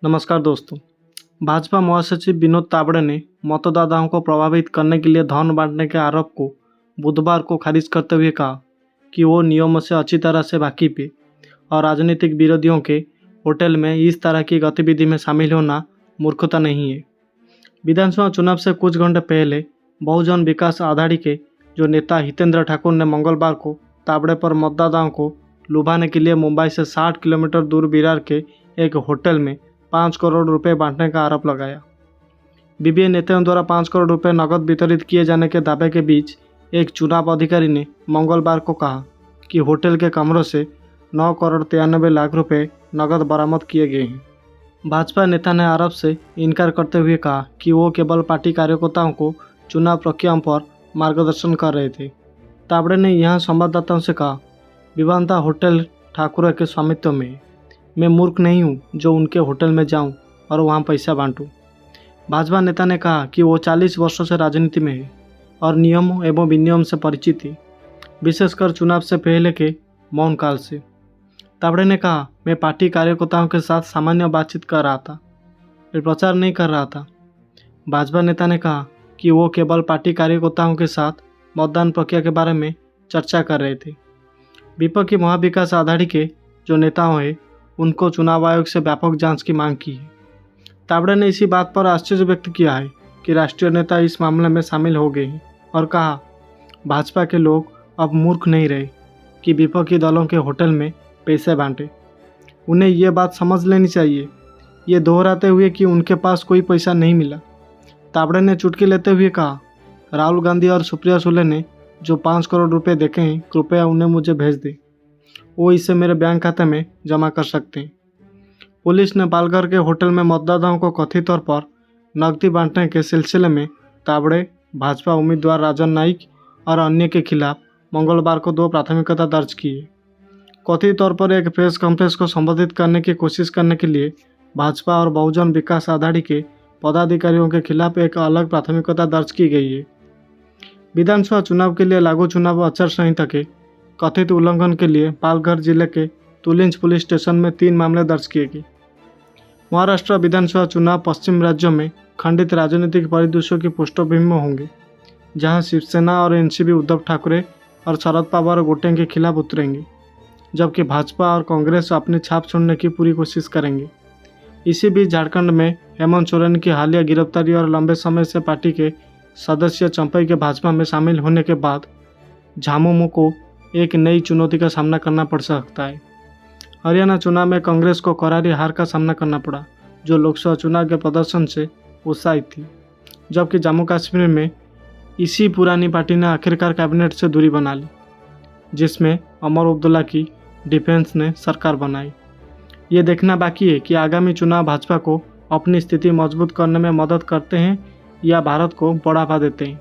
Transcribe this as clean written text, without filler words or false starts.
नमस्कार दोस्तों। भाजपा महासचिव विनोद तावड़े ने मतदाताओं को प्रभावित करने के लिए धन बांटने के आरोप को बुधवार को खारिज करते हुए कहा कि वो नियमों से अच्छी तरह से वाकिफ है और राजनीतिक विरोधियों के होटल में इस तरह की गतिविधि में शामिल होना मूर्खता नहीं है। विधानसभा चुनाव से कुछ घंटे पहले बहुजन विकास आघाड़ी के जो नेता हितेंद्र ठाकुर ने मंगलवार को तावड़े पर मतदाताओं को लुभाने के लिए मुंबई से 60 किलोमीटर दूर विरार के एक होटल में 5 करोड़ रुपए बांटने का आरोप लगाया। बीबीए नेताओं द्वारा 5 करोड़ रुपए नकद वितरित किए जाने के दावे के बीच एक चुनाव अधिकारी ने मंगलवार को कहा कि होटल के कमरों से 9 करोड़ 93 लाख रुपए नकद बरामद किए गए हैं। भाजपा नेता ने आरोप से इनकार करते हुए कहा कि वो केवल पार्टी कार्यकर्ताओं को चुनाव प्रक्रियाओं पर मार्गदर्शन कर रहे थे। तावड़े ने यहाँ संवाददाताओं से कहा, विवांता होटल ठाकुर के स्वामित्व में है। मैं मूर्ख नहीं हूँ जो उनके होटल में जाऊँ और वहाँ पैसा बांटूँ। भाजपा नेता ने कहा कि वो 40 वर्षों से राजनीति में है और नियम एवं विनियम से परिचित है, विशेषकर चुनाव से पहले के मौन काल से। तावड़े ने कहा, मैं पार्टी कार्यकर्ताओं के साथ सामान्य बातचीत कर रहा था, मैं प्रचार नहीं कर रहा था। भाजपा नेता ने कहा कि वो केवल पार्टी कार्यकर्ताओं के साथ मतदान प्रक्रिया के बारे में चर्चा कर रहे थे। विपक्ष की महाविकास आघाड़ी के जो नेताओं हैं उनको चुनाव आयोग से व्यापक जांच की मांग की है। तावड़े ने इसी बात पर आश्चर्य व्यक्त किया है कि राष्ट्रीय नेता इस मामले में शामिल हो गए हैं और कहा, भाजपा के लोग अब मूर्ख नहीं रहे कि विपक्षी दलों के होटल में पैसे बांटे। उन्हें ये बात समझ लेनी चाहिए, ये दोहराते हुए कि उनके पास कोई पैसा नहीं मिला। तावड़े ने चुटकी लेते हुए कहा, राहुल गांधी और सुप्रिया सुले ने जो 5 करोड़ रुपए देखे हैं, कृपया उन्हें मुझे भेज दें, वो इसे मेरे बैंक खाते में जमा कर सकते हैं। पुलिस ने पालघर के होटल में मतदाताओं को कथित तौर पर नकदी बांटने के सिलसिले में तावड़े, भाजपा उम्मीदवार राजन नाइक और अन्य के खिलाफ मंगलवार को 2 प्राथमिकता दर्ज की है। कथित तौर पर एक प्रेस कॉन्फ्रेंस को संबोधित करने की कोशिश करने के लिए भाजपा और बहुजन विकास आघाड़ी के पदाधिकारियों के खिलाफ एक अलग प्राथमिकता दर्ज की गई है। विधानसभा चुनाव के लिए लागू चुनाव आचार संहिता के कथित उल्लंघन के लिए पालघर जिले के तुलिंज पुलिस स्टेशन में 3 मामले दर्ज किए गए। महाराष्ट्र विधानसभा चुनाव पश्चिम राज्यों में खंडित राजनीतिक परिदृश्यों की पृष्ठभूमि में होंगे, जहां शिवसेना और एनसीपी उद्धव ठाकरे और शरद पवार वोटिंग के खिलाफ उतरेंगे, जबकि भाजपा और कांग्रेस अपनी छाप छोड़ने की पूरी कोशिश करेंगे। इसी बीच झारखंड में हेमंत सोरेन की हालिया गिरफ्तारी और लंबे समय से पार्टी के सदस्य चंपई के भाजपा में शामिल होने के बाद झामुमो को एक नई चुनौती का सामना करना पड़ सकता है। हरियाणा चुनाव में कांग्रेस को करारी हार का सामना करना पड़ा, जो लोकसभा चुनाव के प्रदर्शन से उत्साहित थी, जबकि जम्मू कश्मीर में इसी पुरानी पार्टी ने आखिरकार कैबिनेट से दूरी बना ली, जिसमें उमर अब्दुल्ला की डिफेंस ने सरकार बनाई। ये देखना बाकी है कि आगामी चुनाव भाजपा को अपनी स्थिति मजबूत करने में मदद करते हैं या भारत को बढ़ावा देते हैं।